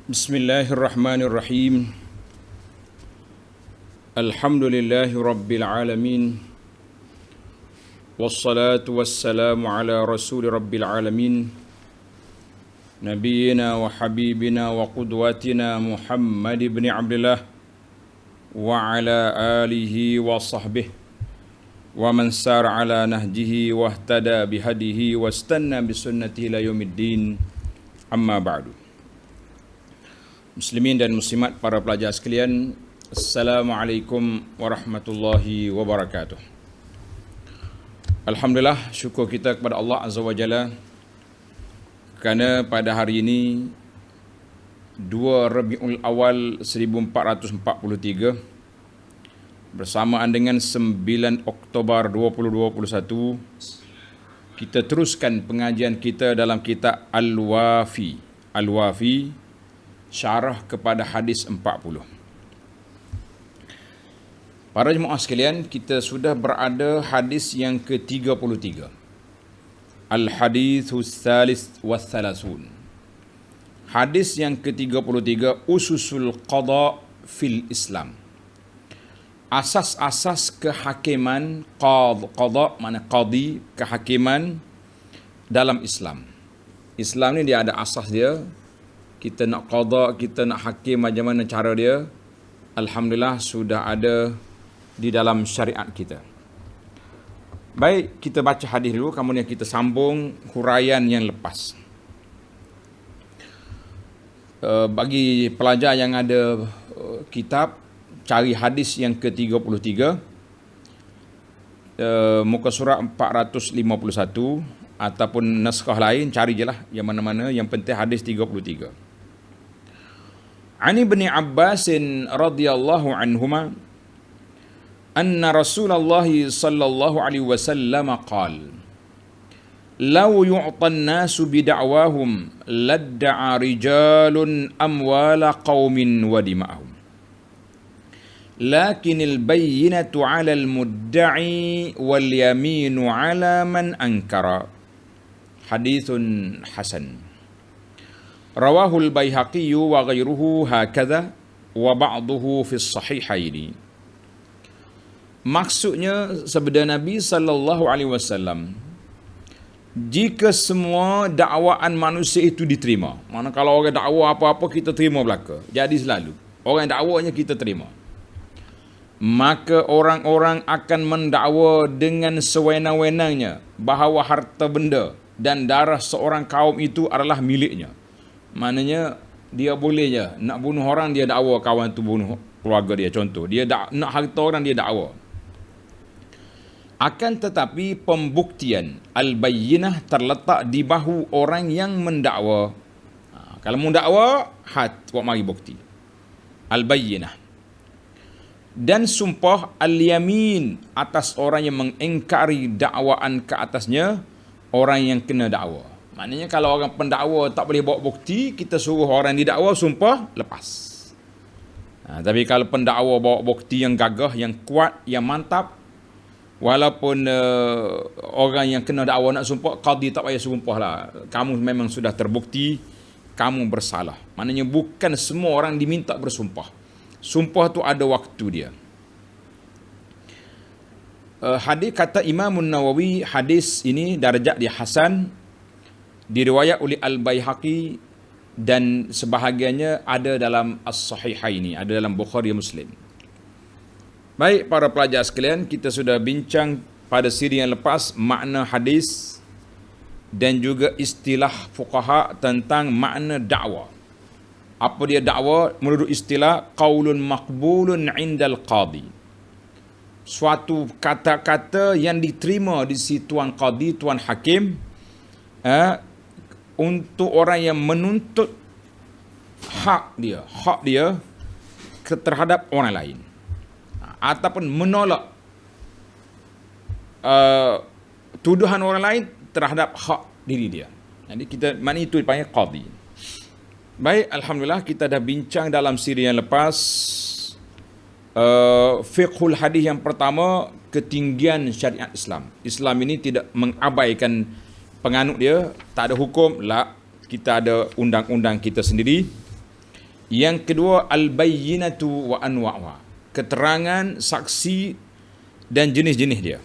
Bismillahirrahmanirrahim. Alhamdulillahi rabbil alamin. Wassalatu wassalamu ala rasuli rabbil alamin. Nabiyyina wa habibina wa qudwatina Muhammad ibn Abdullah wa ala alihi wa sahbihi wa man sar ala nahjihi wa ihtada bihadihi wa istanna bisunnatihi ila yaumiddin. Amma ba'du. Muslimin dan muslimat, para pelajar sekalian, Assalamualaikum warahmatullahi wabarakatuh. Alhamdulillah, syukur kita kepada Allah Azza wa Jalla kerana pada hari ini 2 Rabiul Awal 1443 bersamaan dengan 9 Oktober 2021, kita teruskan pengajian kita dalam kitab Al-Wafi syarah kepada hadis 40. Para jemaah sekalian, kita sudah berada hadis yang ke-33. Al-Hadithus Thalith wa Thalathun. Hadis yang ke-33, Ususul Qada fil Islam. Asas-asas kehakiman, qada makna qadi, kehakiman dalam Islam. Islam ni dia ada asas dia. Kita nak qada, kita nak hakim macam mana cara dia, alhamdulillah sudah ada di dalam syariat kita. Baik, kita baca hadis dulu, kemudian kita sambung huraian yang lepas. Bagi pelajar yang ada kitab, cari hadis yang ke-33, muka surat 451, ataupun naskah lain, cari je lah yang mana-mana, yang penting hadis 33. An Ibn Abbas radhiyallahu anhuma anna Rasulullah sallallahu alaihi wasallam qala law yu'ta an-nasu bid'awahum ladda'a rijalun amwala qaumin wa dima'ahum lakinil bayyinatu 'ala al-mudda'i wal yaminu 'ala man ankara. Hadithun hasan. Rawahul Baihaqi wa ghairuhu hakadha wa ba'duhu fi sahihaini. Maksudnya sabda Nabi sallallahu alaihi wasallam, jika semua dakwaan manusia itu diterima, mana kalau orang dakwa apa-apa kita terima belaka, jadi selalu orang dakwanya kita terima, maka orang-orang akan mendakwa dengan sewenang-wenangnya bahawa harta benda dan darah seorang kaum itu adalah miliknya. Maknanya dia boleh je nak bunuh orang, dia dakwa kawan tu bunuh keluarga dia, contoh. Dia nak harta orang, dia dakwa. Akan tetapi pembuktian al-bayyinah terletak di bahu orang yang mendakwa. Kalau mendakwa, buat mari bukti. Al-bayyinah. Dan sumpah al-yamin atas orang yang mengingkari dakwaan ke atasnya orang yang kena dakwa. Maknanya kalau orang pendakwa tak boleh bawa bukti, kita suruh orang didakwa sumpah, lepas. Tapi kalau pendakwa bawa bukti yang gagah, yang kuat, yang mantap, walaupun orang yang kena dakwa nak sumpah, qadi tak payah sumpah lah. Kamu memang sudah terbukti, kamu bersalah. Maknanya bukan semua orang diminta bersumpah. Sumpah tu ada waktu dia. Hadis kata Imam Nawawi, hadis ini darjat dia hasan, diriwayat oleh Al-Baihaqi dan sebahagiannya ada dalam As-Sahihaini, ada dalam Bukhari Muslim. Baik para pelajar sekalian, kita sudah bincang pada siri yang lepas makna hadis dan juga istilah fuqaha tentang makna dakwah. Apa dia dakwah? Menurut istilah qaulun maqbulun indal qadi. Suatu kata-kata yang diterima di si tuan qadi, tuan hakim, untuk orang yang menuntut hak dia terhadap orang lain, ataupun menolak tuduhan orang lain terhadap hak diri dia. Jadi kita makna itu dipanggil qadi. Baik, alhamdulillah kita dah bincang dalam siri yang lepas fiqhul hadis yang pertama, ketinggian syariat Islam. Islam ini tidak mengabaikan penganut dia, tak ada hukum, lah kita ada undang-undang kita sendiri. Yang kedua, al-bayyinatu wa anwa'uha. Keterangan, saksi dan jenis-jenis dia.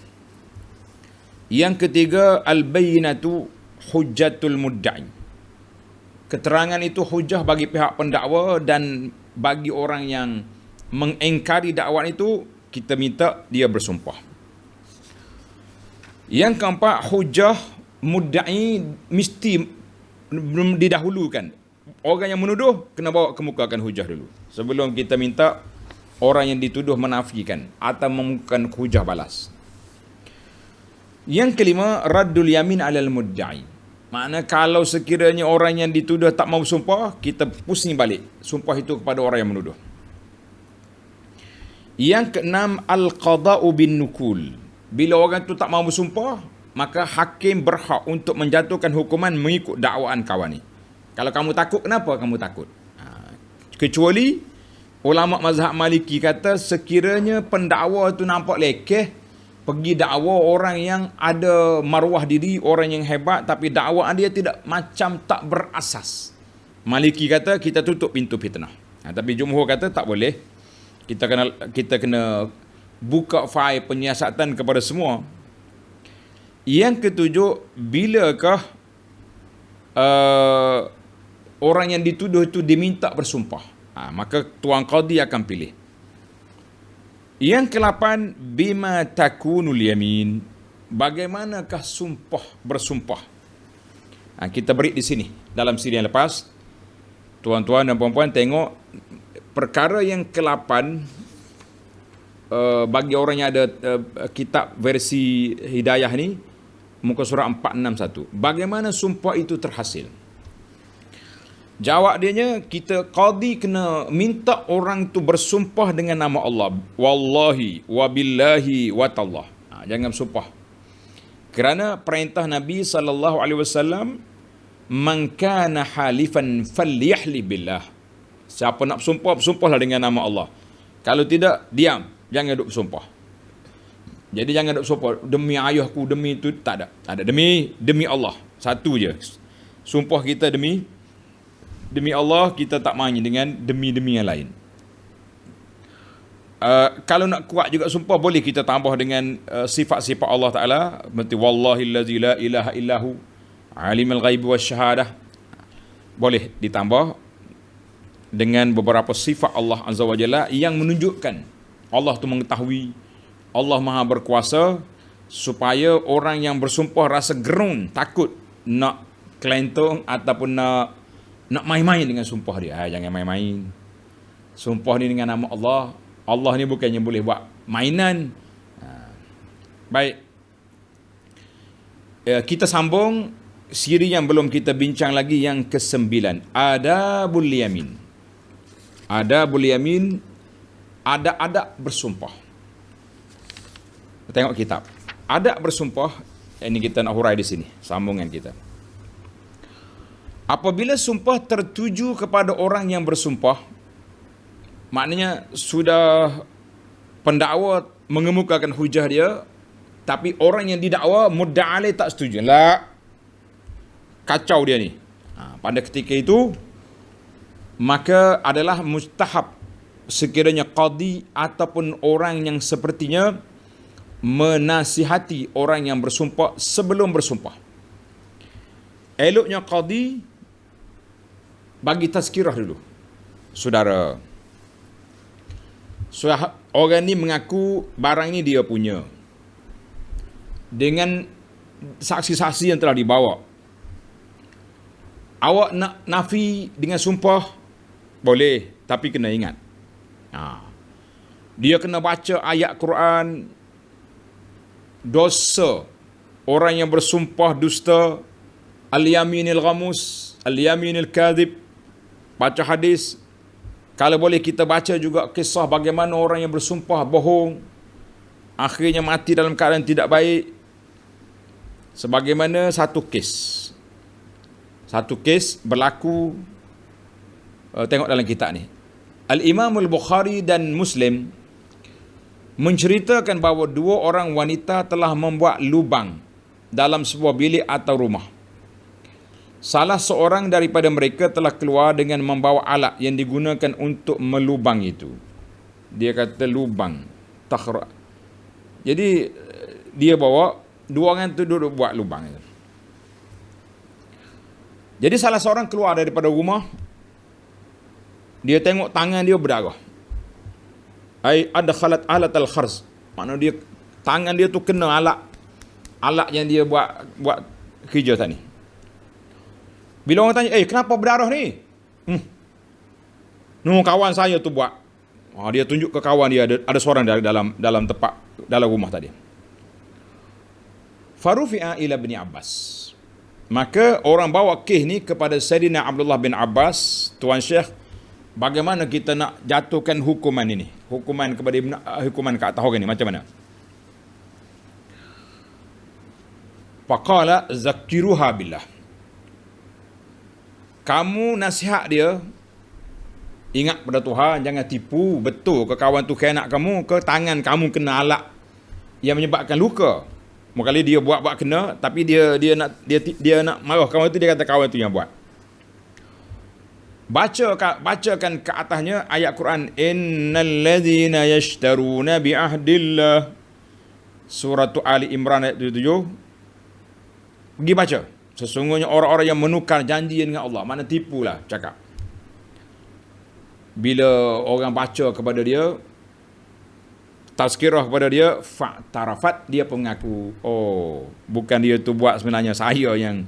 Yang ketiga, al-bayyinatu hujjatul mudda'i. Keterangan itu hujah bagi pihak pendakwa, dan bagi orang yang mengingkari dakwaan itu, kita minta dia bersumpah. Yang keempat, hujah mudda'i mesti didahulukan. Orang yang menuduh kena bawa kemukakan hujah dulu, sebelum kita minta orang yang dituduh menafikan atau memukakan hujah balas. Yang kelima, raddul yamin alal mudda'i. Makna kalau sekiranya orang yang dituduh tak mau sumpah, kita pusing balik sumpah itu kepada orang yang menuduh. Yang keenam, al-qada'u bin nukul. Bila orang tu tak mau bersumpah, maka hakim berhak untuk menjatuhkan hukuman mengikut dakwaan kawan ni. Kalau kamu takut, kenapa kamu takut? Kecuali ulama mazhab Maliki kata sekiranya pendakwa tu nampak lekeh, pergi dakwa orang yang ada maruah diri, orang yang hebat, tapi dakwaan dia tidak macam tak berasas. Maliki kata kita tutup pintu fitnah. Tapi jumhur kata tak boleh. Kita kena buka fail penyiasatan kepada semua. Yang ketujuh, bilakah orang yang dituduh itu diminta bersumpah, maka tuan qadi akan pilih. Yang ke-8, bima takunul yamin. Bagaimanakah bersumpah? Kita beri di sini dalam siri yang lepas. Tuan-tuan dan puan-puan tengok perkara yang ke-8. Bagi orang yang ada kitab versi hidayah ni, muka surah 461. Bagaimana sumpah itu terhasil? Jawab dianya, kita qadi kena minta orang tu bersumpah dengan nama Allah. Wallahi, wabillahi, watallah. Jangan bersumpah. Kerana perintah Nabi SAW, man kana halifan falyahli billah. Siapa nak bersumpah, bersumpahlah dengan nama Allah. Kalau tidak, diam. Jangan duk bersumpah. Jadi jangan duk bersumpah demi ayahku, demi itu, tak ada. Tak ada. Demi Allah. Satu je. Sumpah kita demi Allah, kita tak main dengan demi yang lain. Kalau nak kuat juga sumpah, boleh kita tambah dengan sifat-sifat Allah Ta'ala, seperti wallahillazi la ilaha illahu alimul ghaibi wasyahadah. Boleh ditambah dengan beberapa sifat Allah Azza wa Jalla yang menunjukkan Allah tu mengetahui, Allah Maha berkuasa, supaya orang yang bersumpah rasa gerun, takut nak kelentong ataupun nak main-main dengan sumpah dia. Jangan main-main. Sumpah ni dengan nama Allah. Allah ni bukannya boleh buat mainan. Baik. Kita sambung siri yang belum kita bincang lagi, yang ke-9. Adabul yamin. Adabul yamin, adab bersumpah. Tengok kitab. Adab bersumpah, ini kita nak hurai di sini, sambungan kita. Apabila sumpah tertuju kepada orang yang bersumpah, maknanya sudah pendakwa mengemukakan hujah dia, tapi orang yang didakwa mudda'alai tak setuju. Kacau dia ni. Pada ketika itu, maka adalah mustahab sekiranya qadi ataupun orang yang sepertinya menasihati orang yang bersumpah sebelum bersumpah. Eloknya qadi bagi tazkirah dulu. Saudara, orang ni mengaku barang ni dia punya, dengan saksi-saksi yang telah dibawa. Awak nak nafi dengan sumpah, boleh, tapi kena ingat, dia kena baca ayat Quran. Dosa orang yang bersumpah dusta, al-yaminil ghamus, al-yaminil kadhib. Baca hadis. Kalau boleh kita baca juga kisah bagaimana orang yang bersumpah bohong, akhirnya mati dalam keadaan tidak baik. Sebagaimana satu kes berlaku, tengok dalam kitab ni. Al-Imam Al-Bukhari dan Muslim menceritakan bahawa dua orang wanita telah membuat lubang dalam sebuah bilik atau rumah. Salah seorang daripada mereka telah keluar dengan membawa alat yang digunakan untuk melubang itu. Dia kata lubang. Jadi dia bawa, dua orang tu duduk buat lubang itu. Jadi salah seorang keluar daripada rumah, dia tengok tangan dia berdarah. Adkhalat alat al-kharz. Maknanya dia, tangan dia tu kena alat yang dia buat kerja tadi. Bila orang tanya, kenapa berdarah ni? Kawan saya tu buat. Dia tunjuk ke kawan dia, ada seorang dalam tempat, dalam rumah tadi. Farufi'a ila bin Abbas. Maka orang bawa kes ni kepada Sayyidina Abdullah bin Abbas, Tuan Syekh, bagaimana kita nak jatuhkan hukuman ini? Hukuman kepada hukuman ke atas orang ni macam mana? Faqala zakiruha billah. Kamu nasihat dia, ingat pada Tuhan, jangan tipu betul ke kawan tu khianat kamu, ke tangan kamu kena alat yang menyebabkan luka. Kali dia buat kena, tapi dia nak marah kawan tu, dia kata kawan tu yang buat. Bacakan ke atasnya ayat Quran, innal ladzina yashtaruna bi ahdillah, surah Ali Imran ayat 77. Pergi baca. Sesungguhnya orang-orang yang menukar janji dengan Allah, mana tipulah cakap. Bila orang baca kepada dia, tazkirah kepada dia, fa'tarafat, dia pun mengaku, bukan dia tu buat, sebenarnya saya yang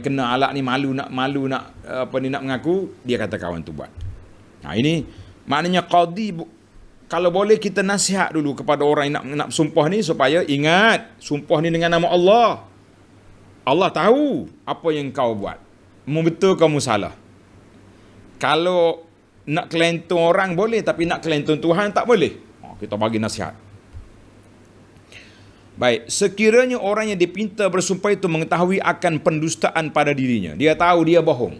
kena alat ni, malu nak mengaku, dia kata kawan tu buat. Ini maknanya qadi, kalau boleh kita nasihat dulu kepada orang yang nak sumpah ni, supaya ingat sumpah ni dengan nama Allah. Allah tahu apa yang kau buat, betul kamu salah. Kalau nak kelentong orang boleh, tapi nak kelentong Tuhan tak boleh. Kita bagi nasihat. Baik, sekiranya orang yang dipinta bersumpah itu mengetahui akan pendustaan pada dirinya, dia tahu dia bohong,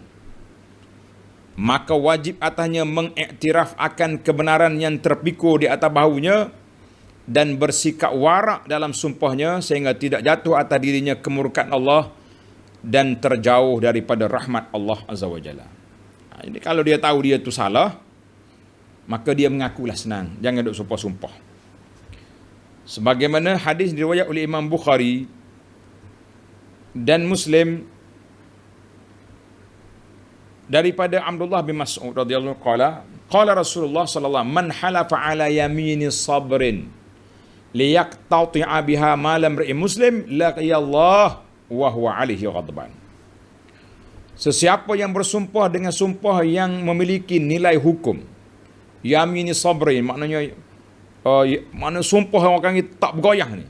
maka wajib atasnya mengiktiraf akan kebenaran yang terpikul di atas bahunya dan bersikap warak dalam sumpahnya sehingga tidak jatuh atas dirinya kemurkaan Allah dan terjauh daripada rahmat Allah Azza wa Jalla. Jadi kalau dia tahu dia tu salah, maka dia mengakulah, senang. Jangan duk sumpah-sumpah. Sebagaimana hadis diriwayat oleh Imam Bukhari dan Muslim daripada Abdullah bin Mas'ud radhiyallahu anhu, qala Rasulullah sallallahu alaihi wasallam, man halafa ala yamini sabrin liyaqtati'a biha malam ri'in muslim laqiyallah wa huwa alaihi ghadban. Sesiapa yang bersumpah dengan sumpah yang memiliki nilai hukum, yamini sabrin, maknanya mana sumpah orang ni tak bergoyah ni,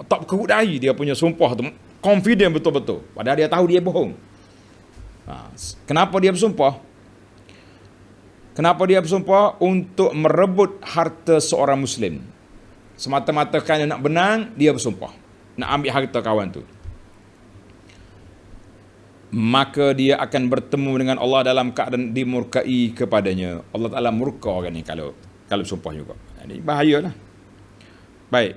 tak berkudai, dia punya sumpah tu confident betul-betul, padahal dia tahu dia bohong. Kenapa dia bersumpah? Untuk merebut harta seorang Muslim, semata-mata kerana nak benang, dia bersumpah nak ambil harta kawan tu. Maka dia akan bertemu dengan Allah dalam keadaan dimurkai kepadanya. Allah Ta'ala murka orang ni kalau sumpah juga. Ini bahayalah. Baik.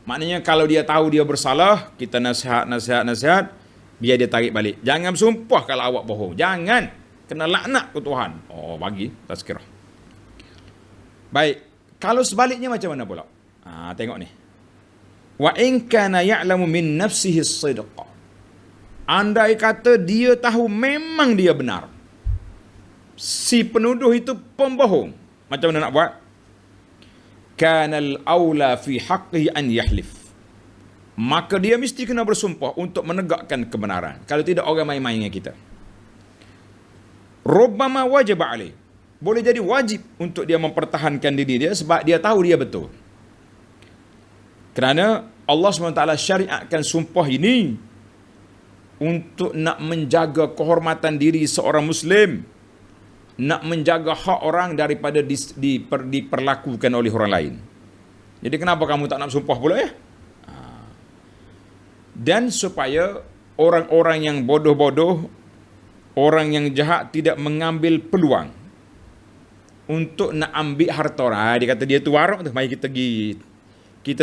Maknanya kalau dia tahu dia bersalah, kita nasihat, biar dia tarik balik. Jangan bersumpah kalau awak bohong. Jangan. Kena laknat ke Tuhan. Bagi tazkirah. Baik. Kalau sebaliknya macam mana pula? Tengok ni. Wa in kana ya'lamu min nafsihi as-sidqa. Andai kata dia tahu memang dia benar, si penuduh itu pembohong, macam mana nak buat? Kanal aula fi haqqihi an yahlif. Maka dia mesti kena bersumpah untuk menegakkan kebenaran. Kalau tidak, orang main-main dengan kita. Rubbama wajib alaih. Boleh jadi wajib untuk dia mempertahankan diri dia sebab dia tahu dia betul. Kerana Allah SWT syariatkan sumpah ini untuk nak menjaga kehormatan diri seorang Muslim, nak menjaga hak orang daripada diperlakukan oleh orang lain. Jadi kenapa kamu tak nak sumpah pula ya? Dan supaya orang-orang yang bodoh-bodoh, orang yang jahat tidak mengambil peluang untuk nak ambil harta orang. Dia kata dia tu warak tu, mari kita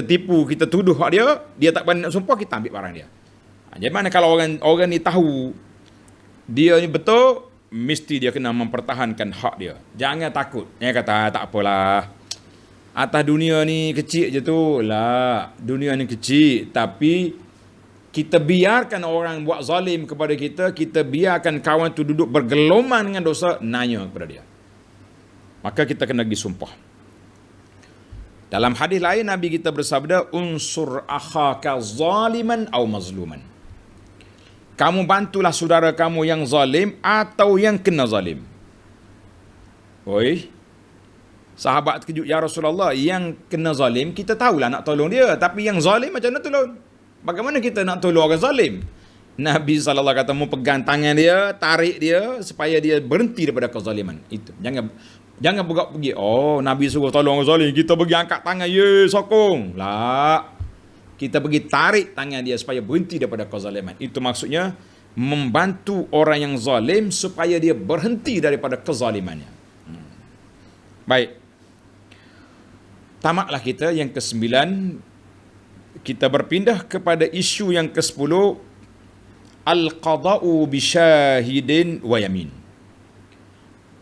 tipu, kita tuduh hak dia tak berani nak sumpah, kita ambil barang dia. Jadi mana kalau orang ni tahu dia ni betul, mesti dia kena mempertahankan hak dia. Jangan takut. Dia kata tak apalah. Atas dunia ni kecil je tu. Lah, dunia ni kecil, tapi kita biarkan orang buat zalim kepada kita, kita biarkan kawan tu duduk bergeloman dengan dosa, nanya kepada dia. Maka kita kena pergi sumpah. Dalam hadis lain Nabi kita bersabda, unsur akhaka zaliman au mazluman. Kamu bantulah saudara kamu yang zalim atau yang kena zalim. Oi, sahabat terkejut, ya Rasulullah, yang kena zalim kita tahulah nak tolong dia, tapi yang zalim macam mana tolong? Bagaimana kita nak tolong orang zalim? Nabi SAW kata, mu pegang tangan dia, tarik dia supaya dia berhenti daripada kezaliman. Itu. Jangan bergerak pergi. Oh, Nabi suruh tolong orang zalim, kita pergi angkat tangan, ye, sokong. Lah. Kita pergi tarik tangan dia supaya berhenti daripada kezaliman. Itu maksudnya membantu orang yang zalim supaya dia berhenti daripada kezalimannya. Baik. Tamaklah kita yang ke-9. Kita berpindah kepada isu yang ke-10, al-qada'u bisyahidin wa yamin.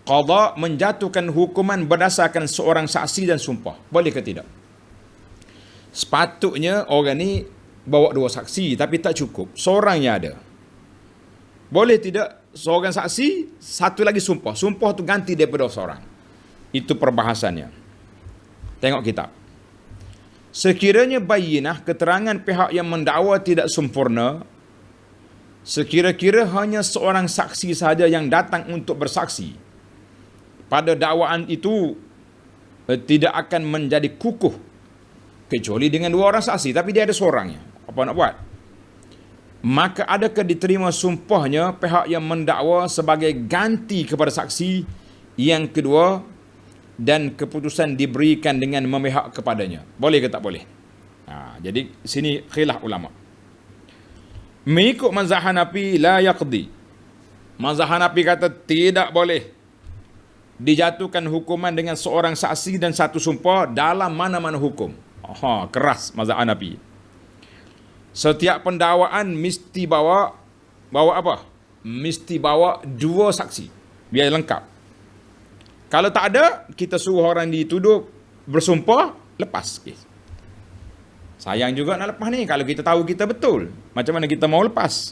Qada' menjatuhkan hukuman berdasarkan seorang saksi dan sumpah. Boleh ke tidak? Sepatutnya orang ni bawa 2 saksi, tapi tak cukup. Seorangnya ada. Boleh tidak seorang saksi, satu lagi sumpah. Sumpah tu ganti daripada seorang. Itu perbahasannya. Tengok kitab. Sekiranya bayyinah, keterangan pihak yang mendakwa tidak sempurna, sekira-kira hanya seorang saksi sahaja yang datang untuk bersaksi, pada dakwaan itu tidak akan menjadi kukuh kecuali dengan 2 orang saksi, tapi dia ada seorangnya. Apa nak buat? Maka adakah diterima sumpahnya pihak yang mendakwa sebagai ganti kepada saksi yang kedua, dan keputusan diberikan dengan memihak kepadanya. Boleh ke tak boleh? Jadi sini khilaf ulama. Mengikut mazhab Hanafi la yaqdi. Mazhab Hanafi kata tidak boleh dijatuhkan hukuman dengan seorang saksi dan satu sumpah dalam mana-mana hukum. Keras mazhab Hanafi. Setiap pendakwaan mesti bawa apa? Mesti bawa 2 saksi biar lengkap. Kalau tak ada, kita suruh orang dituduh bersumpah, lepas kes. Sayang juga nak lepas ni, kalau kita tahu kita betul. Macam mana kita mau lepas?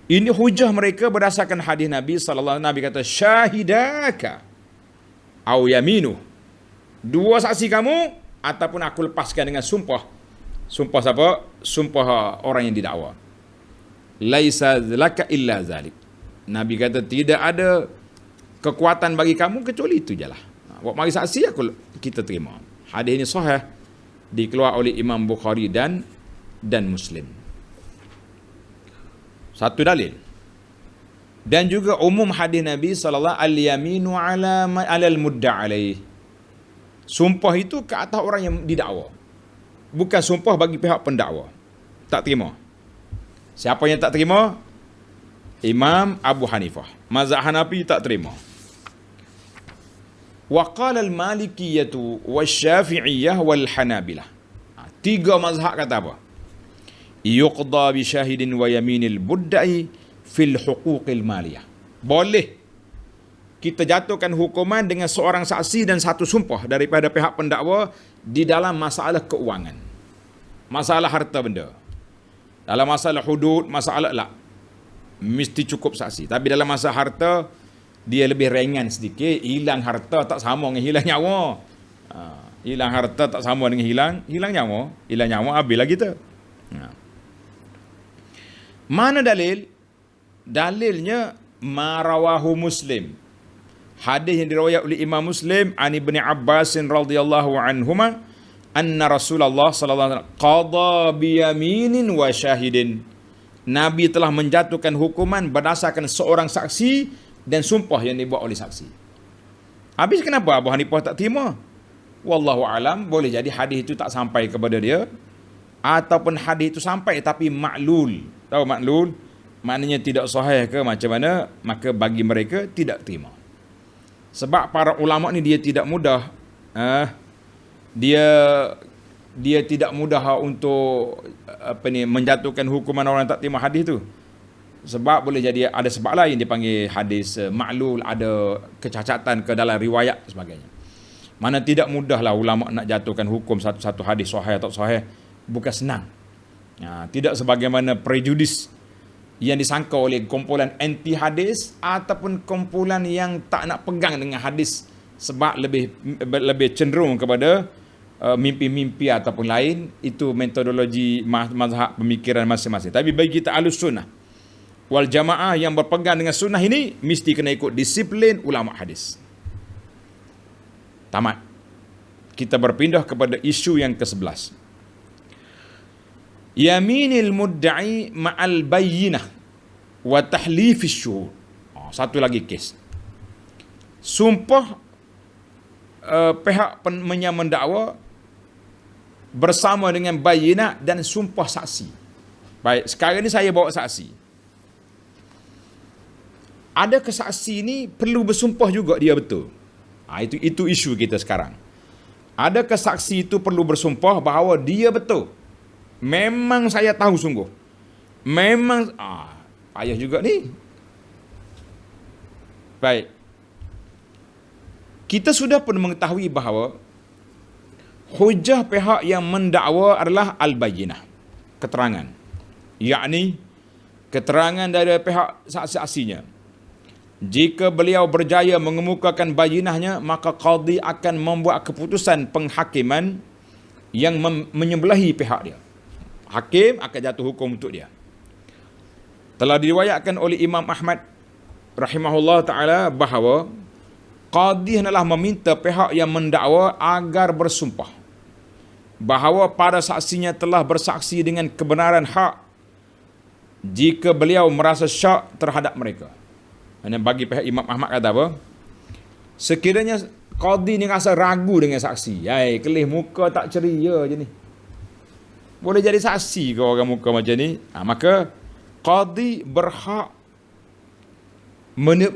Ini hujah mereka berdasarkan hadis Nabi SAW. Nabi kata, syahidaka au yaminu. 2 saksi kamu, ataupun aku lepaskan dengan sumpah. Sumpah siapa? Sumpah orang yang didakwa. Laisa laka illa zalik. Nabi kata, tidak ada kekuatan bagi kamu kecuali itu je lah. Buat mari saksi kita terima. Hadis ini sahih, dikeluar oleh Imam Bukhari dan Muslim. Satu dalil. Dan juga umum hadis Nabi sallallahu al-yaminu ala al-mudda' alaih. Sumpah itu ke atas orang yang didakwa. Bukan sumpah bagi pihak pendakwa. Tak terima. Siapa yang tak terima? Imam Abu Hanifah. Mazhab Hanafi tak terima. Waqala al-Malikiyah wasy-Syafi'iyah wal-Hanabilah. 3 mazhab kata apa? Yuqda bi syahidin wa yaminil budda'i fil huquqil maliyah. Boleh kita jatuhkan hukuman dengan seorang saksi dan satu sumpah daripada pihak pendakwa di dalam masalah keuangan. Masalah harta benda. Dalam masalah hudud, masalah lah, mesti cukup saksi. Tapi dalam masalah harta, dia lebih ringan sedikit. Hilang harta tak sama dengan hilang nyawa. Hilang harta tak sama dengan hilang nyawa. Hilang nyawa habislah kita. Mana dalil? Dalilnya marawahu Muslim. Hadis yang diriwayat oleh Imam Muslim an Ibni Abbas radhiyallahu anhuma anna Rasulullah sallallahu alaihi wasallam qada bi yaminin wa syahidin. Nabi telah menjatuhkan hukuman berdasarkan seorang saksi dan sumpah yang dibuat oleh saksi. Habis kenapa Abu Hanifah tak terima? Wallahu alam, boleh jadi hadis itu tak sampai kepada dia, ataupun hadis itu sampai tapi maklul. Tahu maklul? Maknanya tidak sahih ke macam mana? Maka bagi mereka tidak terima. Sebab para ulama ni dia tidak mudah. Dia dia tidak mudah untuk menjatuhkan hukuman orang tak terima hadis tu. Sebab boleh jadi ada sebab lain dipanggil hadis ma'lul, ada kecacatan ke dalam riwayat sebagainya. Mana tidak mudahlah ulama nak jatuhkan hukum satu hadis sahih atau sahih, bukan senang. Tidak sebagaimana prejudis yang disangka oleh kumpulan anti hadis ataupun kumpulan yang tak nak pegang dengan hadis sebab lebih cenderung kepada mimpi-mimpi ataupun lain. Itu metodologi mazhab pemikiran masing-masing. Tapi bagi kita Ahlus Sunnah wal Jamaah yang berpegang dengan sunnah ini, mesti kena ikut disiplin ulama hadis. Tamat. Kita berpindah kepada isu yang ke-11. Yaminil mudda'i ma'al bayyinah wa tahlifis syuhud. Satu lagi kes. Sumpah pihak yang mendakwa bersama dengan bayyinah dan sumpah saksi. Baik, sekarang ni saya bawa saksi. Ada kesaksi ni perlu bersumpah juga dia betul. Itu isu kita sekarang. Ada kesaksi itu perlu bersumpah bahawa dia betul. Memang saya tahu sungguh. Memang payah juga ni. Baik. Kita sudah pun mengetahui bahawa hujah pihak yang mendakwa adalah al-bayyinah, keterangan. Yakni keterangan dari pihak saksi-saksinya. Jika beliau berjaya mengemukakan bayinahnya, maka qadhi akan membuat keputusan penghakiman yang menyebelahi pihak dia. Hakim akan jatuh hukum untuk dia. Telah diriwayatkan oleh Imam Ahmad rahimahullah ta'ala bahawa qadhi adalah meminta pihak yang mendakwa agar bersumpah bahawa para saksinya telah bersaksi dengan kebenaran hak jika beliau merasa syak terhadap mereka. Hanya bagi pihak Imam Ahmad kata apa? Sekiranya qadhi ni rasa ragu dengan saksi, kelih muka tak ceria je ni, boleh jadi saksi ke orang muka macam ni? Maka qadhi berhak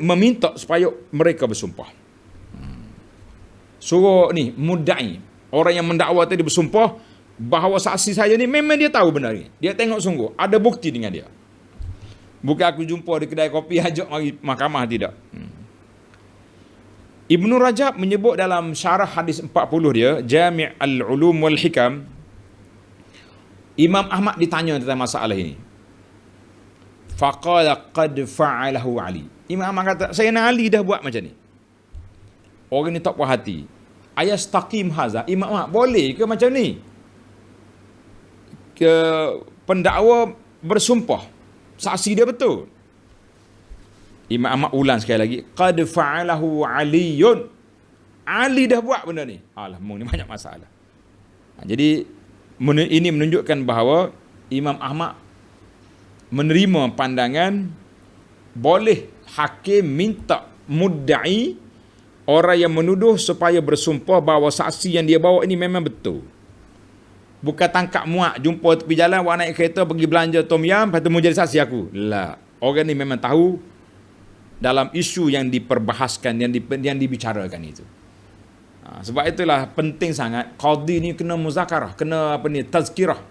meminta supaya mereka bersumpah. Suruh ni mudda'i, orang yang mendakwa tadi bersumpah bahawa saksi saya ni memang dia tahu benar ni. Dia tengok sungguh, ada bukti dengan dia. Bukan aku jumpa di kedai kopi ajak mari mahkamah, tidak. Ibnu Rajab menyebut dalam syarah hadis 40 dia, Jami' al-Ulum wal Hikam, Imam Ahmad ditanya tentang masalah ini. Faqala qad fa'alahu Ali. Imam Ahmad kata, saya nak Ali dah buat macam ni. Orang ni tak puas hati. Ayastaqim haza. Imam Ahmad, boleh ke macam ni? Ke pendakwa bersumpah saksi dia betul. Imam Ahmad ulang sekali lagi, qad fa'alahu Aliyun. Ali dah buat benda ni. Alah, ni banyak masalah. Jadi ini menunjukkan bahawa Imam Ahmad menerima pandangan boleh hakim minta mudda'i, orang yang menuduh, supaya bersumpah bahawa saksi yang dia bawa ini memang betul. Bukan tangkap muak, jumpa tepi jalan, awak naik kereta pergi belanja tom yam, lepas tu mau jadi saksi aku. La, orang ni memang tahu dalam isu yang diperbahaskan, yang dibicarakan itu. Sebab itulah penting sangat qadhi ni kena muzakarah, kena tazkirah.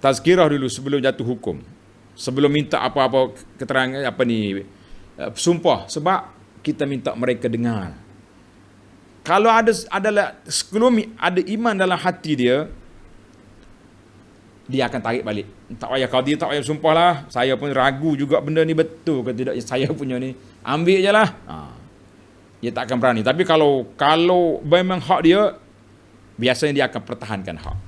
Tazkirah dulu sebelum jatuh hukum. Sebelum minta apa-apa keterangan sumpah, sebab kita minta mereka dengar. Kalau adalah sekelumit ada iman dalam hati dia akan tarik balik. Tak payah qadhi, tak payah sumpah lah. Saya pun ragu juga benda ni betul ke tidak. Saya punya ni, ambil je lah. Dia tak akan berani. Tapi kalau memang hak dia, biasanya dia akan pertahankan hak.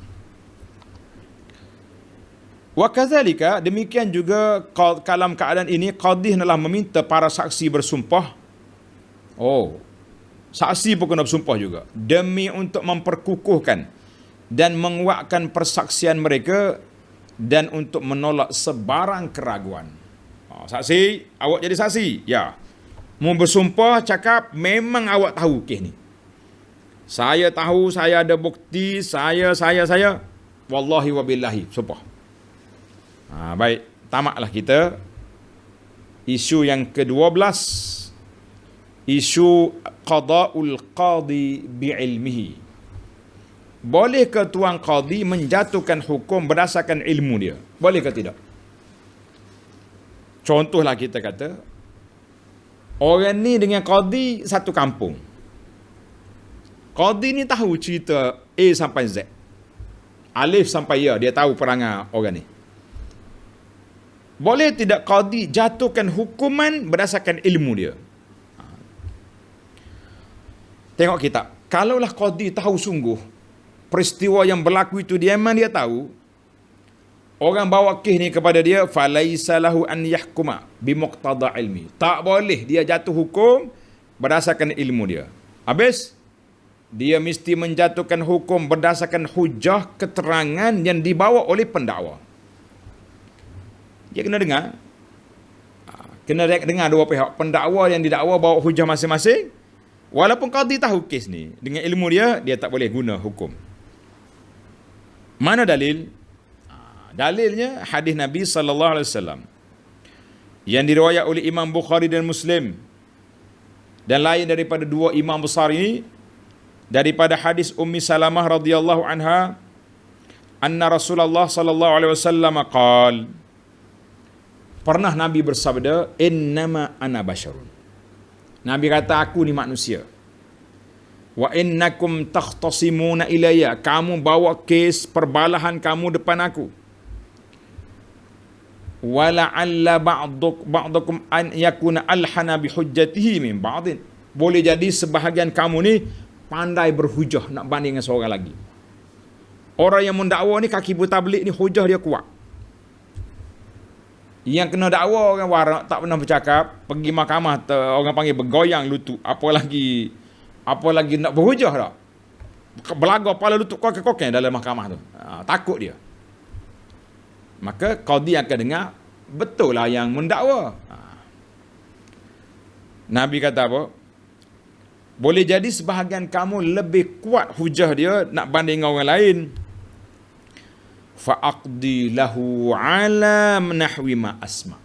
Wa kadzalika, demikian juga dalam keadaan ini qadhi adalah meminta para saksi bersumpah. Saksi pun kena bersumpah juga, demi untuk memperkukuhkan dan menguatkan persaksian mereka dan untuk menolak sebarang keraguan. Saksi, awak jadi saksi, ya. Mau bersumpah cakap memang awak tahu kes ni. Saya tahu, saya ada bukti, saya. Wallahi wa billahi, sumpah. Baik, tamatlah kita. Isu yang ke-12, isu qada'ul qadi bi'ilmihi. boleh ke tuan qadi menjatuhkan hukum berdasarkan ilmu dia? Boleh ke tidak? Contohlah kita kata, orang ni dengan qadi satu kampung. Qadi ni tahu cerita A sampai Z. Alif sampai Ya, dia tahu perangai orang ni. Boleh tidak qadi jatuhkan hukuman berdasarkan ilmu dia? Tengok kitab. Kalaulah qadi tahu sungguh peristiwa yang berlaku itu, dia memang dia tahu, orang bawa kes ni kepada dia, falaisa lahu an yahkuma bimuqtada ilmi. Tak boleh dia jatuh hukum berdasarkan ilmu dia. Habis dia mesti menjatuhkan hukum berdasarkan hujah keterangan yang dibawa oleh pendakwa. Dia kena dengar. Kena dengar dua pihak. Pendakwa yang didakwa bawa hujah masing-masing. Walaupun qadi tahu kes ni, dengan ilmu dia, dia tak boleh guna hukum. Mana dalil? Dalilnya hadis Nabi SAW yang diriwayat oleh Imam Bukhari dan Muslim, dan lain daripada dua imam besar ini, daripada hadis Ummi Salamah radhiyallahu anha, anna Rasulullah sallallahu alaihi wasallam qaal, pernah Nabi bersabda, innama ana basyarun. Nabi kata, aku ni manusia. Wa innakum takhtasimuna ilayya, kamu bawa kes perbalahan kamu depan aku. Wa la'alla ba'dakum an yakuna alhana bihujjatihi min ba'din. Boleh jadi sebahagian kamu ni pandai berhujah nak banding dengan seorang lagi. Orang yang mendakwa ni, kaki tabligh ni, hujah dia kuat. Yang kena dakwa orang warak, tak pernah bercakap, pergi mahkamah, orang panggil bergoyang lutut, apa lagi nak berhujah tak? Belaga kepala lutut kokek-kokek dalam mahkamah tu. Takut dia. Maka qadi akan dengar, betul lah yang mendakwa. Nabi kata apa? Boleh jadi sebahagian kamu lebih kuat hujah dia nak banding dengan orang lain. Fa'aqdi lahu ala nahwi ma asma.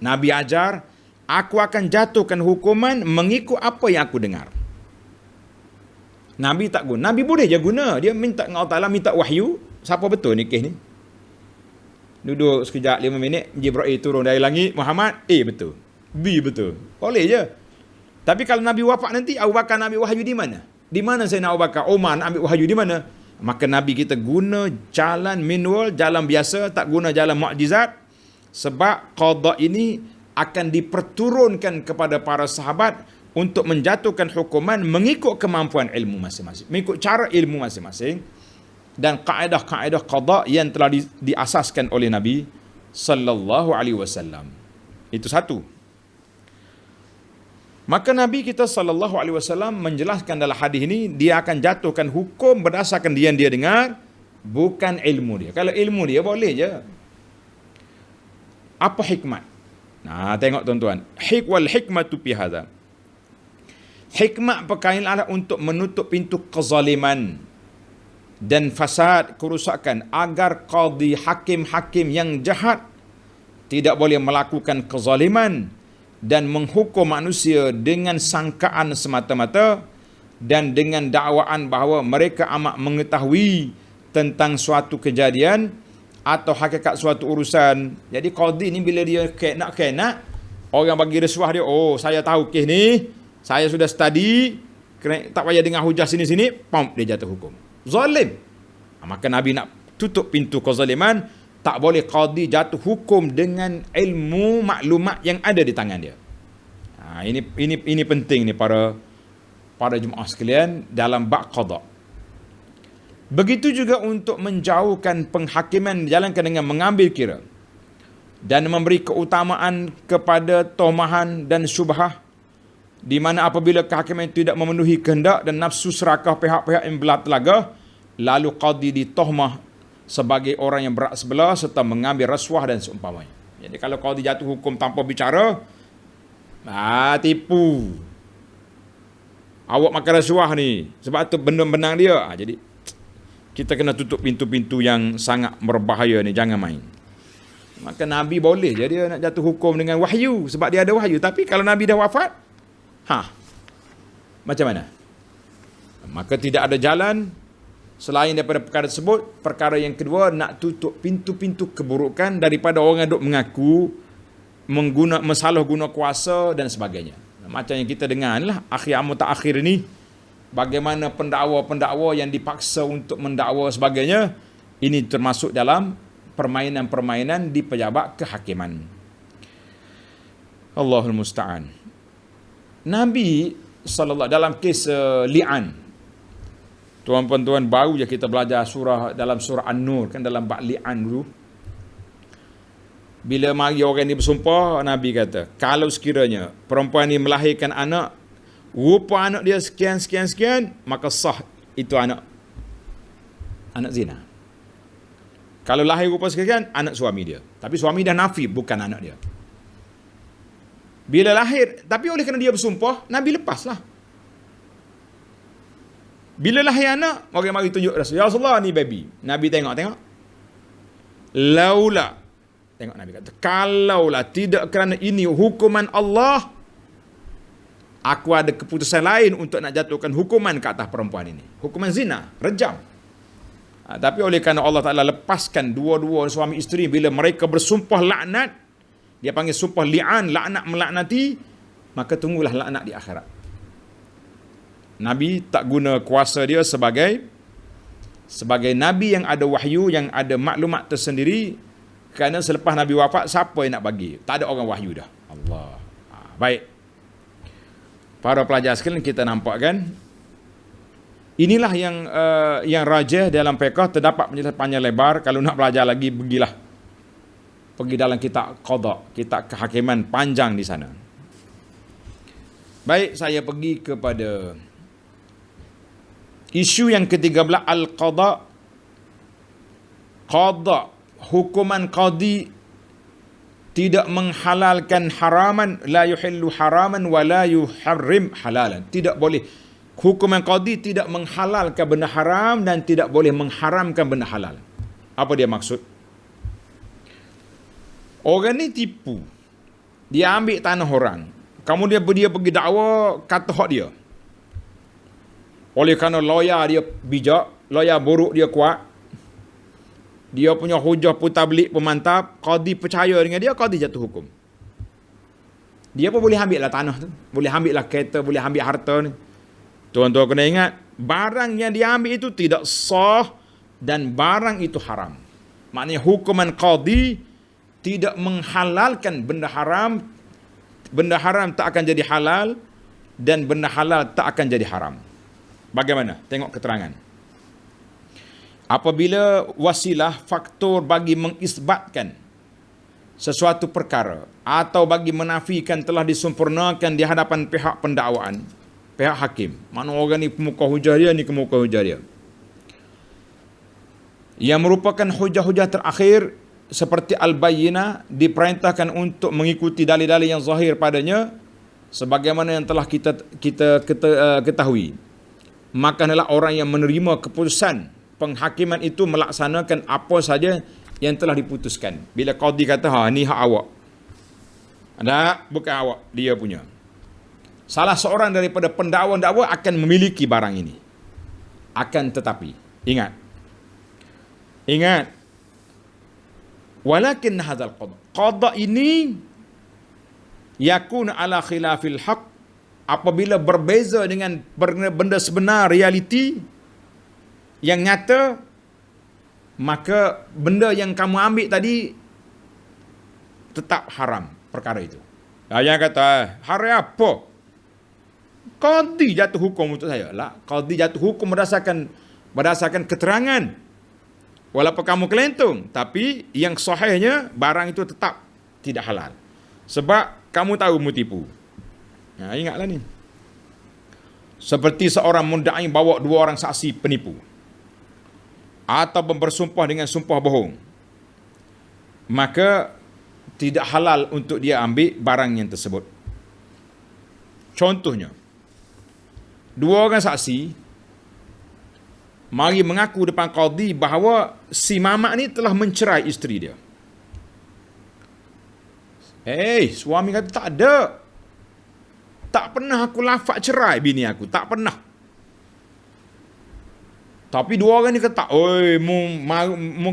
Nabi ajar, aku akan jatuhkan hukuman mengikut apa yang aku dengar. Nabi tak guna. Nabi boleh je guna. Dia minta dengan Allah Ta'ala, minta wahyu. Siapa betul ni kes ni? Duduk sekejap 5 minit, Jibril turun dari langit, Muhammad, A betul, B betul. Boleh je. Tapi kalau Nabi wafat nanti, Abu Bakar nak ambil wahyu di mana? Di mana saya nak Abu Bakar? Umar nak ambil wahyu di mana? Maka Nabi kita guna jalan manual, jalan biasa, tak guna jalan mukjizat. Sebab qada ini akan diperturunkan kepada para sahabat untuk menjatuhkan hukuman mengikut kemampuan ilmu masing-masing, mengikut cara ilmu masing-masing, dan kaedah-kaedah qada yang telah diasaskan oleh Nabi sallallahu alaihi wasallam. Itu satu. Maka Nabi kita sallallahu alaihi wasallam menjelaskan dalam hadis ini, dia akan jatuhkan hukum berdasarkan yang dia dengar, bukan ilmu dia. Kalau ilmu dia boleh je. Apa hikmat? Nah, tengok tuan-tuan. Wal hikmatu fi hadza. Hikmat perkara adalah untuk menutup pintu kezaliman dan fasad, kerusakan, agar qadi, hakim-hakim yang jahat tidak boleh melakukan kezaliman dan menghukum manusia dengan sangkaan semata-mata dan dengan dakwaan bahawa mereka amat mengetahui tentang suatu kejadian atau hakikat suatu urusan. Jadi qadi ni bila dia nak orang bagi rasuah dia, oh saya tahu kes ni, saya sudah study, tak payah dengar hujah sini-sini, pom, dia jatuh hukum. Zalim. Maka Nabi nak tutup pintu kezaliman. Tak boleh qadi jatuh hukum dengan ilmu maklumat yang ada di tangan dia. Ini penting ni para jemaah sekalian dalam bab qada. Begitu juga untuk menjauhkan penghakiman dijalankan dengan mengambil kira dan memberi keutamaan kepada tomahan dan syubhah, di mana apabila kehakiman tidak memenuhi kehendak dan nafsu serakah pihak-pihak yang belah telaga, lalu qadi ditohmah sebagai orang yang berat sebelah serta mengambil rasuah dan seumpamanya. Jadi kalau qadi jatuh hukum tanpa bicara, tipu. Awak makan rasuah ni, sebab tu benda-benda dia. Jadi kita kena tutup pintu-pintu yang sangat berbahaya ni, jangan main. Maka Nabi boleh je dia nak jatuh hukum dengan wahyu, sebab dia ada wahyu. Tapi kalau Nabi dah wafat, macam mana? Maka tidak ada jalan Selain daripada perkara tersebut, perkara yang kedua, nak tutup pintu-pintu keburukan daripada orang yang duk mengaku masalah guna kuasa dan sebagainya. Macam yang kita dengar lah, akhir mutakhir ni, bagaimana pendakwa-pendakwa yang dipaksa untuk mendakwa sebagainya, ini termasuk dalam permainan-permainan di pejabat kehakiman. Allahul musta'an. Nabi sallallahu dalam kes li'an. Tuan-tuan baru je kita belajar dalam surah An-Nur kan, dalam bab li'an dulu. Bila mari orang ni bersumpah, Nabi kata, kalau sekiranya perempuan ni melahirkan anak, rupa anak dia sekian, maka sah itu anak zina. Kalau lahir rupa sekian, anak suami dia. Tapi suami dah nafi, bukan anak dia. Bila lahir, tapi oleh kerana dia bersumpah, Nabi lepaslah. Bila lahir anak, orang mari tunjuk Rasul, ya Rasulullah, ni baby. Nabi tengok. Laula, tengok Nabi kata, kalaulah tidak kerana ini hukuman Allah, aku ada keputusan lain untuk nak jatuhkan hukuman ke atas perempuan ini. Hukuman zina, rejam. Tapi oleh kerana Allah Ta'ala lepaskan dua-dua suami isteri bila mereka bersumpah laknat, dia panggil sumpah li'an, laknat melaknati, maka tunggulah laknat di akhirat. Nabi tak guna kuasa dia sebagai Nabi yang ada wahyu, yang ada maklumat tersendiri, kerana selepas Nabi wafat, siapa yang nak bagi? Tak ada orang wahyu dah. Allah. Baik. Para pelajar sekalian, kita nampak kan, inilah yang rajih dalam fiqh, terdapat penjelasan panjang lebar. Kalau nak belajar lagi, pergi dalam kitab qada, kitab kehakiman, panjang di sana. Baik, saya pergi kepada isu yang ke-13, al-qada. Qada, hukuman qadi tidak menghalalkan haraman, la yuhillu haraman wa la yuharrim halalan. Tidak boleh, hukuman qadi tidak menghalalkan benda haram dan tidak boleh mengharamkan benda halal. Apa dia maksud? Orang ni tipu, dia ambil tanah orang, kemudian dia pergi dakwa kata hak dia. Oleh kerana lawyer dia bijak, lawyer buruk dia kuat, dia punya hujah putar belik pun mantap, qadi percaya dengan dia, qadi jatuh hukum. Dia pun boleh ambil lah tanah tu, boleh ambil lah kereta, boleh ambil harta ni. Tuan-tuan kena ingat, barang yang dia ambil itu tidak sah dan barang itu haram. Maknanya hukuman qadi tidak menghalalkan benda haram tak akan jadi halal, dan benda halal tak akan jadi haram. Bagaimana? Tengok keterangan. Apabila wasilah, faktor bagi mengisbatkan sesuatu perkara atau bagi menafikan telah disempurnakan di hadapan pihak pendakwaan, pihak hakim. Mana orang ni pemuka hujah dia, ni pemuka hujah dia. Yang merupakan hujah-hujah terakhir seperti al-bayyinah, diperintahkan untuk mengikuti dalil-dalil yang zahir padanya, sebagaimana yang telah kita ketahui. Maka adalah orang yang menerima keputusan penghakiman itu melaksanakan apa saja yang telah diputuskan. Bila qadi kata, ni hak awak, bukan awak, dia punya. Salah seorang daripada pendakwa akan memiliki barang ini. Akan tetapi, ingat, walakin hadzal qada ini yakun ala khilafil haq, apabila berbeza dengan benda sebenar, realiti yang nyata, maka benda yang kamu ambil tadi tetap haram perkara itu. Yang kata, hari apa? Qadi jatuh hukum untuk saya. Lah, qadi jatuh hukum berdasarkan keterangan. Walaupun kamu kelentung, tapi yang sahihnya barang itu tetap tidak halal. Sebab kamu tahu mutipu. Ingatlah ni. Seperti seorang mundai bawa dua orang saksi penipu, atau bersumpah dengan sumpah bohong, maka tidak halal untuk dia ambil barang yang tersebut. Contohnya, dua orang saksi mari mengaku depan qadi bahawa si mamak ni telah mencerai isteri dia. Suami kata tak ada. Tak pernah aku lafaz cerai bini aku, tak pernah. Tapi dua orang ni kata, oi,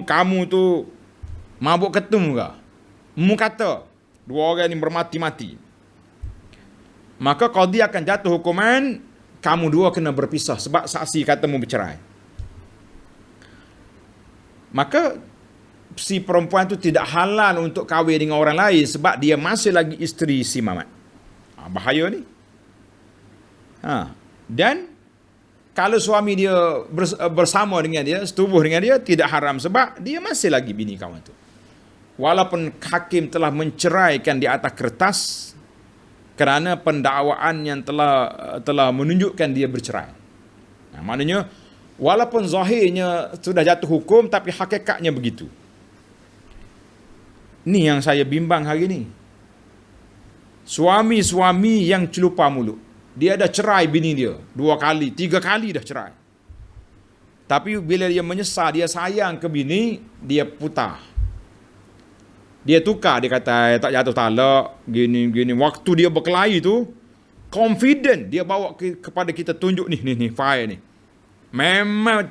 kamu tu mabuk ketum ke? Mu kata, dua orang ni bermati-mati. Maka qadi akan jatuh hukuman, kamu dua kena berpisah sebab saksi kata mu bercerai. Maka si perempuan tu tidak halal untuk kahwin dengan orang lain sebab dia masih lagi isteri si Mamat. Bahaya ni. Dan kalau suami dia bersama dengan dia, setubuh dengan dia, tidak haram sebab dia masih lagi bini kawan tu. Walaupun hakim telah menceraikan di atas kertas kerana pendakwaan yang telah menunjukkan dia bercerai. Maknanya walaupun zahirnya sudah jatuh hukum tapi hakikatnya begitu. Ni yang saya bimbang hari ni. Suami-suami yang celupa mulut. Dia dah cerai bini dia 2 kali, 3 kali dah cerai. Tapi bila dia menyesal, dia sayang ke bini, dia putar. Dia tukar, dia kata tak jatuh talak, gini. Waktu dia berkelahi tu, confident dia bawa kepada kita, tunjuk ni file ni. Memang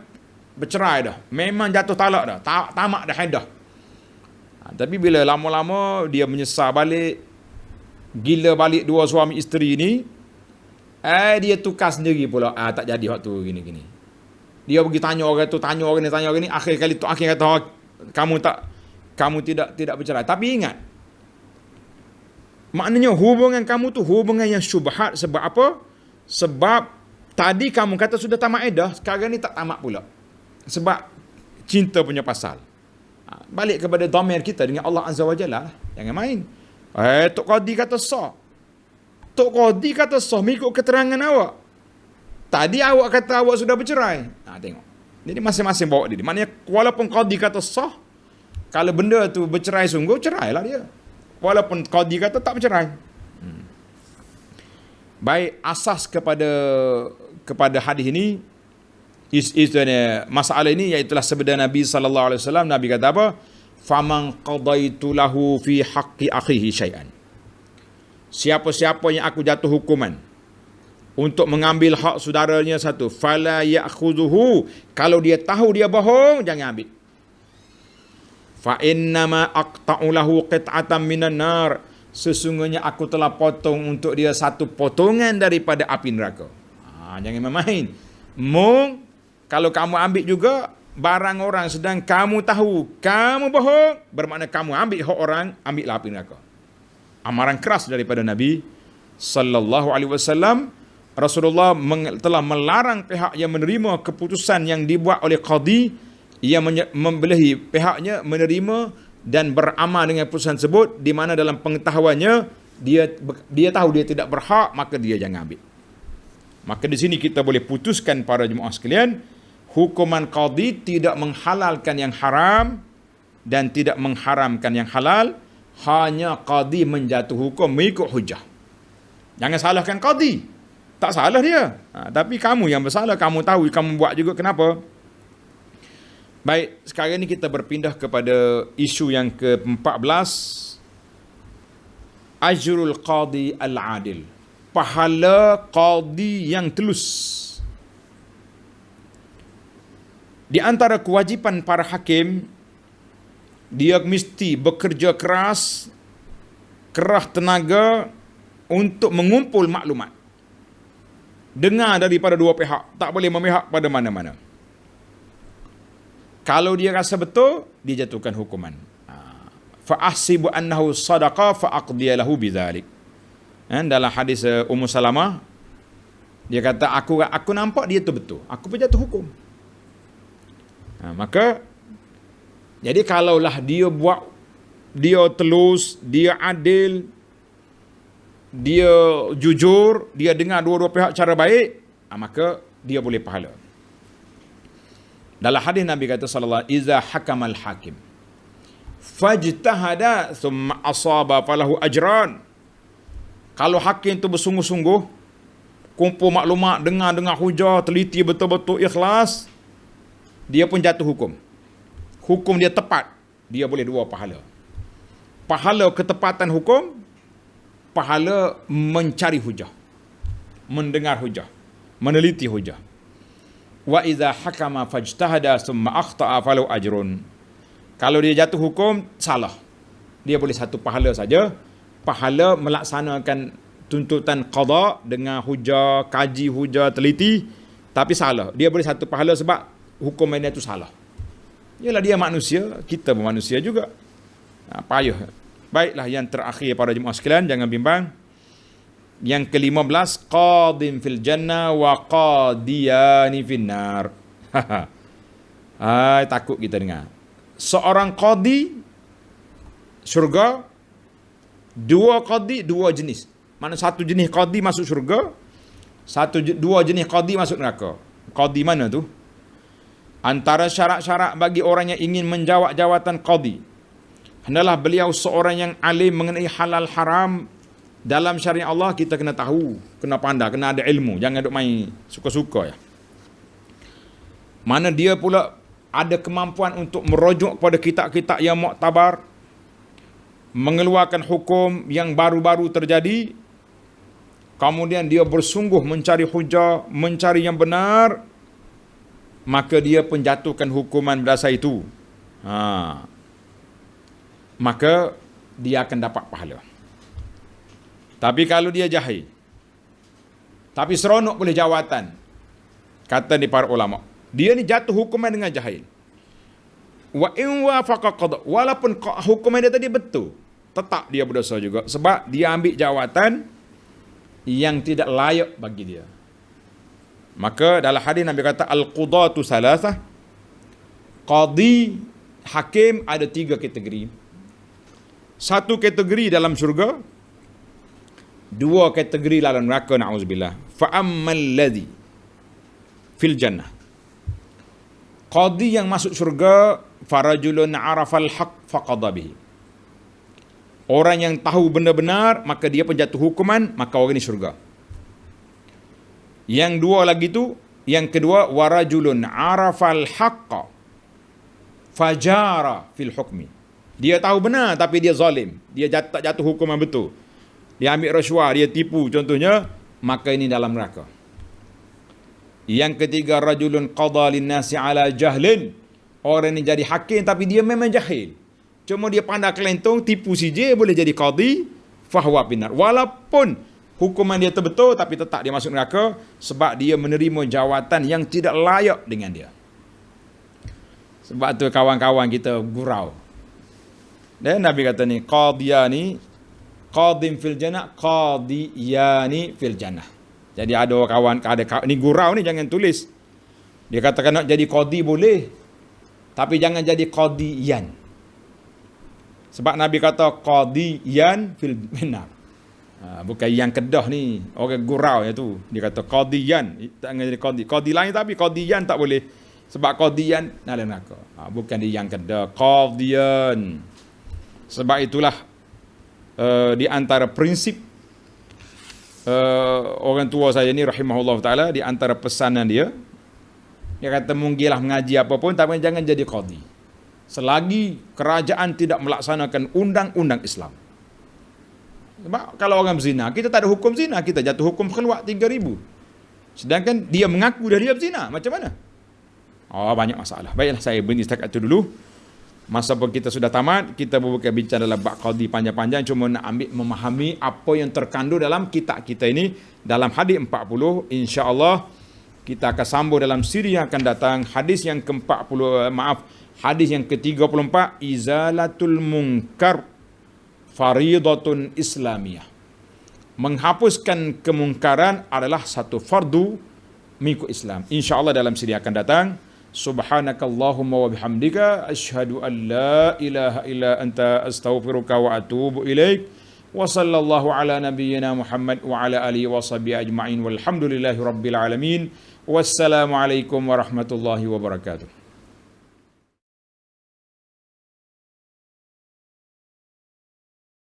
bercerai dah, memang jatuh talak dah, tamak dah hadah. Tapi bila lama-lama dia menyesal balik, gila balik dua suami isteri ni, dia tukar sendiri pula. Tak jadi waktu gini. Dia pergi tanya orang tu, tanya orang ni. Akhir kata kamu tidak bercerai. Tapi ingat, maknanya hubungan kamu tu hubungan yang syubhat. Sebab apa? Sebab tadi kamu kata sudah tamat iddah, sekarang ni tak tamat pula. Sebab cinta punya pasal. Balik kepada dhamir kita dengan Allah Azza wa Jalla. Jangan main. Tok Qadi kata sah. Tok Qadi kata sah mengikut keterangan awak. Tadi awak kata awak sudah bercerai. Tengok. Jadi masing-masing bawa dia. Maknanya walaupun Qadi kata sah, kalau benda tu bercerai sungguh, cerailah dia. Walaupun Qadi kata tak bercerai. Baik, asas kepada hadis ini, masalah ini iaitulah sabda Nabi sallallahu alaihi wasallam. Nabi kata apa? Faman qadaitu lahu fi haqqi akhihi syai'an. Siapa-siapa yang aku jatuh hukuman untuk mengambil hak saudaranya satu, fala ya'khudhuhu, kalau dia tahu dia bohong, jangan ambil. Fa innama aqta'u lahu qit'atan minan nar, sesungguhnya aku telah potong untuk dia satu potongan daripada api neraka. Jangan main-main. Kalau kamu ambil juga barang orang sedang kamu tahu kamu bohong, bermakna kamu ambil hak orang, ambillah api neraka. Amaran keras daripada Nabi sallallahu alaihi wasallam. Rasulullah telah melarang pihak yang menerima keputusan yang dibuat oleh qadi, ia membelehi pihaknya menerima dan beramal dengan keputusan tersebut, di mana dalam pengetahuannya dia tahu dia tidak berhak, maka dia jangan ambil. Maka di sini kita boleh putuskan para jemaah sekalian, hukuman qadi tidak menghalalkan yang haram dan tidak mengharamkan yang halal. Hanya qadi menjatuh hukum mengikut hujah. Jangan salahkan qadi. Tak salah dia. Tapi kamu yang bersalah, kamu tahu, kamu buat juga, kenapa? Baik, sekarang ni kita berpindah kepada isu yang ke-14. Ajrul qadi al-adil. Pahala qadi yang telus. Di antara kewajipan para hakim, dia mesti bekerja keras, kerah tenaga untuk mengumpul maklumat. Dengar daripada dua pihak, tak boleh memihak pada mana-mana. Kalau dia rasa betul, dia jatuhkan hukuman. Fa ahsibu annahu sadaqa fa aqdiya lahu bidzalik. Dalam hadis Ummu Salamah, dia kata aku nampak dia tu betul, aku pun jatuh hukum. Maka jadi kalaulah dia buat, dia telus, dia adil, dia jujur, dia dengar dua-dua pihak cara baik, maka dia boleh pahala. Dalam hadis Nabi kata sallallahu alaihi wasallam, iza hakamal hakim fajtahada thumma asaba falahu ajran. Kalau hakim tu bersungguh-sungguh, kumpul maklumat, dengar hujah, teliti betul-betul ikhlas, dia pun jatuh hukum. Hukum dia tepat, dia boleh 2 pahala. Pahala ketepatan hukum, pahala mencari hujah, mendengar hujah, meneliti hujah. Wa idza hakama fajtahada thumma akhta'a falau ajrun. Kalau dia jatuh hukum salah, dia boleh satu pahala saja, pahala melaksanakan tuntutan qada dengan hujah, kaji hujah, teliti, tapi salah. Dia boleh satu pahala sebab hukum dia itu salah. Yalah dia manusia, kita pun manusia juga. Payah. Baiklah, yang terakhir para jemaah sekalian, jangan bimbang. Yang ke-15, qadin fil jannah wa qadiyani fin nar. Takut kita dengar. Seorang qadi syurga, dua qadi, dua jenis. Mana satu jenis qadi masuk syurga, dua jenis qadi masuk neraka. Qadi mana tu? Antara syarat-syarat bagi orang yang ingin menjawab jawatan qadi, hendaklah beliau seorang yang alim mengenai halal haram dalam syariat Allah. Kita kena tahu, kena pandai, kena ada ilmu. Jangan duk main suka-suka ya. Mana dia pula ada kemampuan untuk merujuk kepada kitab-kitab yang muktabar, mengeluarkan hukum yang baru-baru terjadi, kemudian dia bersungguh mencari hujah, mencari yang benar, maka dia penjatuhkan hukuman berdasar itu. Maka dia akan dapat pahala. Tapi kalau dia jahil, tapi seronok boleh jawatan, kata ni para ulama, dia ni jatuh hukuman dengan jahil. Wa in wafaqa qada, walaupun hukuman dia tadi betul, tetap dia berdosa juga sebab dia ambil jawatan yang tidak layak bagi dia. Maka dalam hadis Nabi kata al-qudatu salasah, qadi hakim ada 3 kategori. 1 kategori dalam syurga, 2 kategori dalam neraka, na'udzubillah. Fa ammal ladzi fil jannah, qadi yang masuk syurga, farajulun arafal haq faqada bihi. Orang yang tahu benar-benar, maka dia penjatuh hukuman, maka orang ini syurga. Yang dua lagi tu, yang kedua, warajulun arafal haqqa fajara fil hukmi. Dia tahu benar tapi dia zalim, dia tak jatuh hukuman betul, dia ambil rasuah, dia tipu contohnya, maka ini dalam neraka. Yang ketiga, rajulun qada linnasi ala jahlin. Orang ini jadi hakim tapi dia memang jahil, cuma dia pandai kelentong, tipu CJ, boleh jadi qadi, fahuwa binar. Walaupun hukuman dia betul, tapi tetap dia masuk neraka sebab dia menerima jawatan yang tidak layak dengan dia. Sebab tu kawan-kawan kita gurau. Dan Nabi kata ni, qadiyani, qadim fil jannah, qadiyani fil jannah. Jadi ada kawan, ni gurau ni jangan tulis. Dia katakan nak jadi qadi boleh, tapi jangan jadi qadiyan. Sebab Nabi kata qadiyan fil benar. Bukan yang Kedah ni, orang gurau yang tu. Dia kata qadiyan, tak jadi qadi. Qadi lain tapi qadiyan tak boleh. Sebab qadiyan dalam neraka. Bukan di yang Kedah, qadiyan. Sebab itulah di antara prinsip orang tua saya ni rahimahullah taala, di antara pesanan dia kata mungkinlah mengaji apa pun, tapi jangan jadi qadi selagi kerajaan tidak melaksanakan undang-undang Islam. Sebab kalau orang berzina, kita tak ada hukum zina, kita jatuh hukum keluar 3,000. Sedangkan dia mengaku dah dia berzina, macam mana? Banyak masalah. Baiklah, saya berhenti setakat itu dulu. Masa pun kita sudah tamat, kita bukan bincang dalam bab qadi panjang-panjang, cuma nak ambil memahami apa yang terkandung dalam kitab kita ini dalam hadis 40. Insya-Allah kita akan sambung dalam siri yang akan datang, hadis yang ke-40, hadis yang ke-34, izalatul munkar faridatun islamiyah. Menghapuskan kemungkaran adalah satu fardu mengikut Islam. Insya-Allah dalam siri akan datang. Subhanakallahumma wa bihamdika asyhadu an la ilaha illa anta astaghfiruka wa atubu ilaik. Wa sallallahu ala nabiyyina Muhammad wa ala alihi wa sahbihi ajma'in walhamdulillahi rabbil alamin. Wassalamualaikum warahmatullahi wabarakatuh.